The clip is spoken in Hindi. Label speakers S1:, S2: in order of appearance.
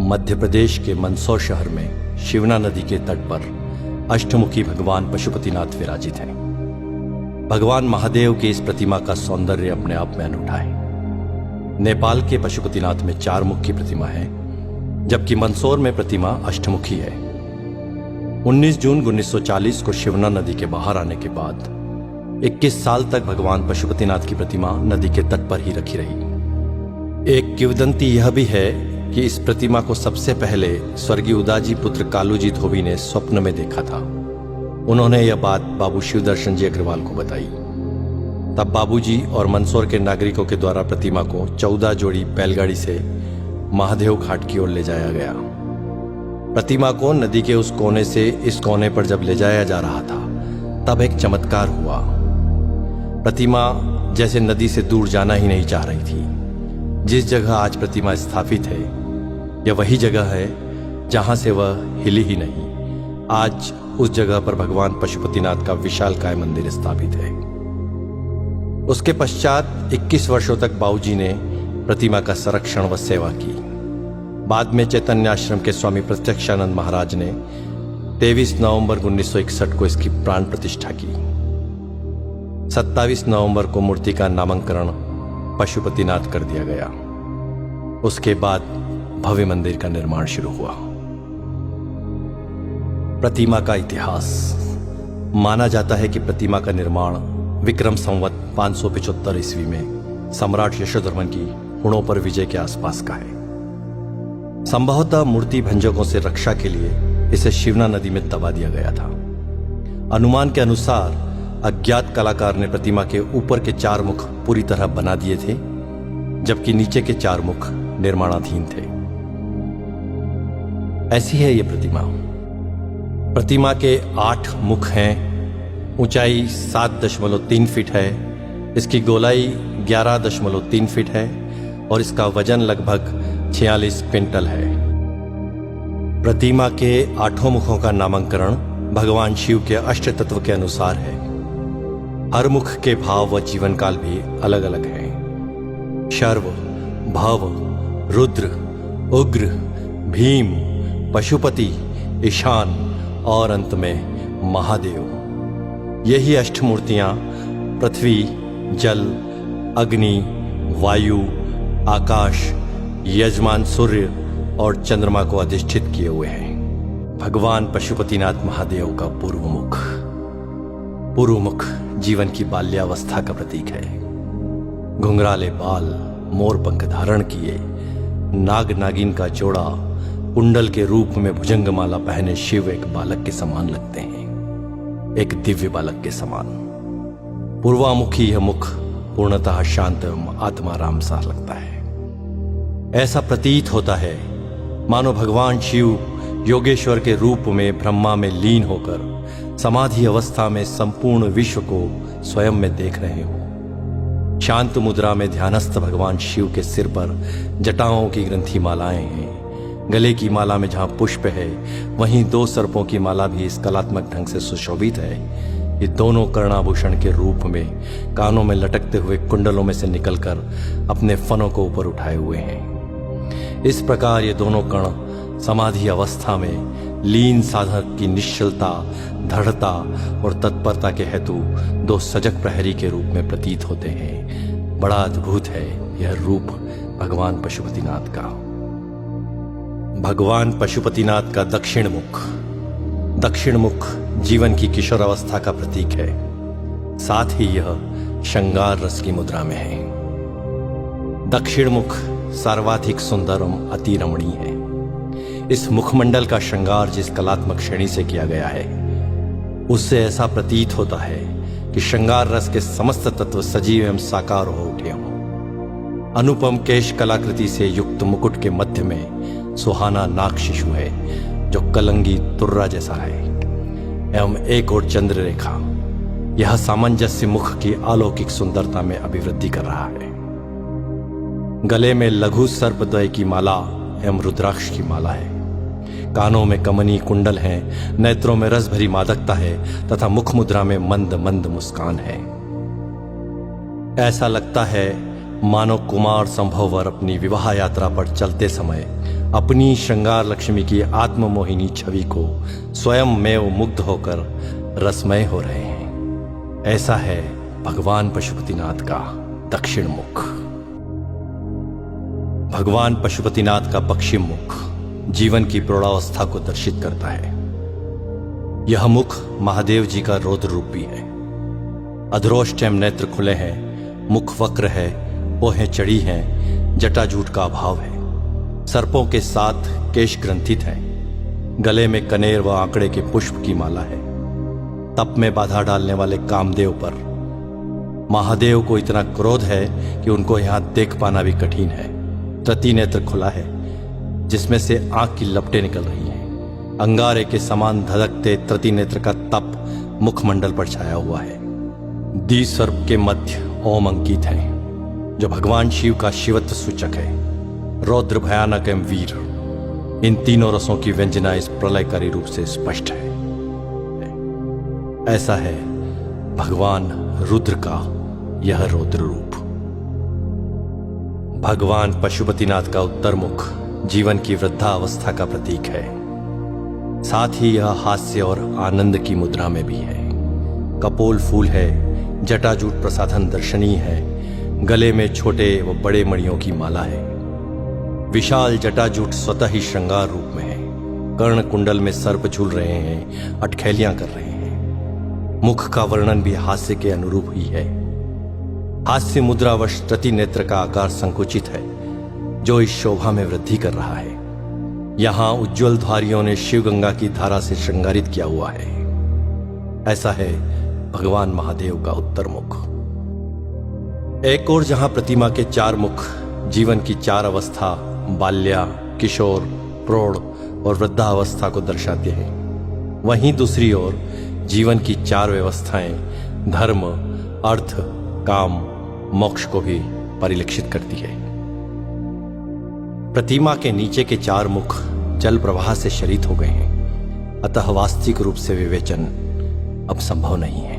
S1: मध्य प्रदेश के मंदसौर शहर में शिवना नदी के तट पर अष्टमुखी भगवान पशुपतिनाथ विराजित हैं। भगवान महादेव की इस प्रतिमा का सौंदर्य अपने आप में अनूठा है। नेपाल के पशुपतिनाथ में 4 मुख की प्रतिमा है, जबकि मंदसौर में प्रतिमा अष्टमुखी है। 19 जून 1940 को शिवना नदी के बाहर आने के बाद 21 साल तक भगवान पशुपतिनाथ की प्रतिमा नदी के तट पर ही रखी रही। एक किंवदंती यह भी है कि इस प्रतिमा को सबसे पहले स्वर्गीय उदाजी पुत्र कालूजी धोबी ने स्वप्न में देखा था। उन्होंने यह बात बाबू शिवदर्शन जी अग्रवाल को बताई। तब बाबूजी और मंदसौर के नागरिकों के द्वारा प्रतिमा को 14 जोड़ी बैलगाड़ी से महादेव घाट की ओर ले जाया गया। प्रतिमा को नदी के उस कोने से इस कोने पर जब ले जाया जा रहा था, तब एक चमत्कार हुआ। प्रतिमा जैसे नदी से दूर जाना ही नहीं चाह रही थी। जिस जगह आज प्रतिमा स्थापित है, यह वही जगह है जहां से वह हिली ही नहीं। आज उस जगह पर भगवान पशुपतिनाथ का विशालकाय मंदिर स्थापित है। उसके पश्चात 21 वर्षों तक बाबूजी ने प्रतिमा का संरक्षण व सेवा की। बाद में चैतन्य आश्रम के स्वामी प्रत्यक्षानंद महाराज ने 23 नवंबर 1961 को इसकी प्राण प्रतिष्ठा की। 27 नवंबर को मूर्ति का नामकरण पशुपतिनाथ कर दिया गया। उसके बाद भव्य मंदिर का निर्माण शुरू हुआ। प्रतिमा का इतिहास। माना जाता है कि प्रतिमा का निर्माण विक्रम संवत 575 ईस्वी में सम्राट यशोधर्मन की हुणों पर विजय के आसपास का है। संभवतः मूर्ति भंजकों से रक्षा के लिए इसे शिवना नदी में दबा दिया गया था। अनुमान के अनुसार अज्ञात कलाकार ने प्रतिमा के ऊपर के 4 मुख पूरी तरह बना दिए थे, जबकि नीचे के 4 मुख निर्माणाधीन थे। ऐसी है यह प्रतिमा। प्रतिमा के 8 मुख हैं। ऊंचाई 7.3 फीट है। इसकी गोलाई 11.3 फीट है और इसका वजन लगभग 46 क्विंटल है। प्रतिमा के 8 मुखों का नामकरण भगवान शिव के अष्ट तत्व के अनुसार है। हर मुख के भाव व जीवन काल भी अलग अलग हैं। शर्व, भव, रुद्र, उग्र, भीम, पशुपति, ईशान और अंत में महादेव। यही अष्टमूर्तियां पृथ्वी, जल, अग्नि, वायु, आकाश, यजमान सूर्य और चंद्रमा को अधिष्ठित किए हुए हैं। भगवान पशुपतिनाथ महादेव का पूर्व मुख। पूर्व मुख जीवन की बाल्यावस्था का प्रतीक है। घुंघराले बाल, मोर पंख धारण किए, नाग नागिन का जोड़ा, कुंडल के रूप में भुजंगमाला पहने शिव एक बालक के समान लगते हैं, एक दिव्य बालक के समान। पूर्वामुखी यह मुख पूर्णतः शांत एवं आत्माराम सा लगता है। ऐसा प्रतीत होता है मानो भगवान शिव योगेश्वर के रूप में ब्रह्मा में लीन होकर समाधि अवस्था में संपूर्ण विश्व को स्वयं में देख रहे हो। शांत मुद्रा में ध्यानस्थ भगवान शिव के सिर पर जटाओं की ग्रंथि मालाएं हैं। गले की माला में जहां पुष्प है, वहीं 2 सर्पों की माला भी इस कलात्मक ढंग से सुशोभित है। ये दोनों कर्णाभूषण के रूप में कानों में लटकते हुए कुंडलों में से निकलकर अपने फनों को ऊपर उठाए हुए हैं। इस प्रकार ये दोनों कण समाधि अवस्था में लीन साधक की निश्चलता, दृढ़ता और तत्परता के हेतु 2 सजग प्रहरी के रूप में प्रतीत होते हैं। बड़ा अद्भुत है यह रूप भगवान पशुपतिनाथ का। भगवान पशुपतिनाथ का दक्षिण मुख। दक्षिण मुख जीवन की किशोर अवस्था का प्रतीक है। साथ ही यह श्रृंगार रस की मुद्रा में है। दक्षिण मुख सर्वाधिक सुंदर एवं अति रमणीय है। इस मुखमंडल का श्रृंगार जिस कलात्मक श्रेणी से किया गया है, उससे ऐसा प्रतीत होता है कि श्रृंगार रस के समस्त तत्व सजीव एवं साकार हो उठे हों। अनुपम केश कलाकृति से युक्त मुकुट के मध्य में सुहाना नाग शिशु है, जो कलंगी तुर्रा जैसा है, एवं एक और चंद्र रेखा। यह सामंजस्य मुख की अलौकिक सुंदरता में अभिवृद्धि कर रहा है। गले में लघु सर्पद्वय की माला एवं रुद्राक्ष की माला है। कानों में कमनी कुंडल हैं, नेत्रों में रस भरी मादकता है तथा मुख मुद्रा में मंद मंद मुस्कान है। ऐसा लगता है मानो कुमार संभववर अपनी विवाह यात्रा पर चलते समय अपनी श्रृंगार लक्ष्मी की आत्ममोहिनी छवि को स्वयं में मुग्ध होकर रसमय हो रहे हैं। ऐसा है भगवान पशुपतिनाथ का दक्षिण मुख। भगवान पशुपतिनाथ का पश्चिम मुख जीवन की प्रौढ़ावस्था को दर्शित करता है। यह मुख महादेव जी का रौद्र रूप भी है। अधरोष्टम नेत्र खुले हैं, मुख वक्र है, पोहें चढ़ी हैं, जटाजूट का अभाव है। सर्पों के साथ केश ग्रंथित हैं, गले में कनेर व आंकड़े के पुष्प की माला है। तप में बाधा डालने वाले कामदेव पर महादेव को इतना क्रोध है कि उनको यहां देख पाना भी कठिन है। तृतीय नेत्र खुला है जिसमें से आंख की लपटें निकल रही हैं। अंगारे के समान धधकते तृतीय नेत्र का तप मुखमंडल पर छाया हुआ है। द्विसर्प के मध्य ओम अंकित है जो भगवान शिव का शिवत्व सूचक है। रौद्र, भयानक एवं वीर, इन तीनों रसों की व्यंजना इस प्रलयकारी रूप से स्पष्ट है। ऐसा है भगवान रुद्र का यह रौद्र रूप। भगवान पशुपतिनाथ का उत्तर मुख जीवन की वृद्धावस्था का प्रतीक है। साथ ही यह हास्य और आनंद की मुद्रा में भी है। कपोल फूल है, जटाजूट प्रसाधन दर्शनीय है, गले में छोटे व बड़े मणियों की माला है। विशाल जटाजूट स्वतः ही श्रृंगार रूप में है। कर्ण कुंडल में सर्प झूल रहे हैं, अटखेलियां कर रहे हैं। मुख का वर्णन भी हास्य के अनुरूप ही है। हास्य मुद्रावश तृतीय नेत्र का आकार संकुचित है जो इस शोभा में वृद्धि कर रहा है। यहां उज्ज्वल धारियों ने शिव गंगा की धारा से श्रृंगारित किया हुआ है। ऐसा है भगवान महादेव का उत्तर मुख। एक और जहां प्रतिमा के चार मुख जीवन की चार अवस्था बाल्या, किशोर, प्रौढ़ और वृद्धावस्था को दर्शाते हैं, वहीं दूसरी ओर जीवन की चार व्यवस्थाएं धर्म, अर्थ, काम, मोक्ष को भी परिलक्षित करती है। प्रतिमा के नीचे के चार मुख जल प्रवाह से शरीत हो गए हैं, अतः वास्तविक रूप से विवेचन अब संभव नहीं है।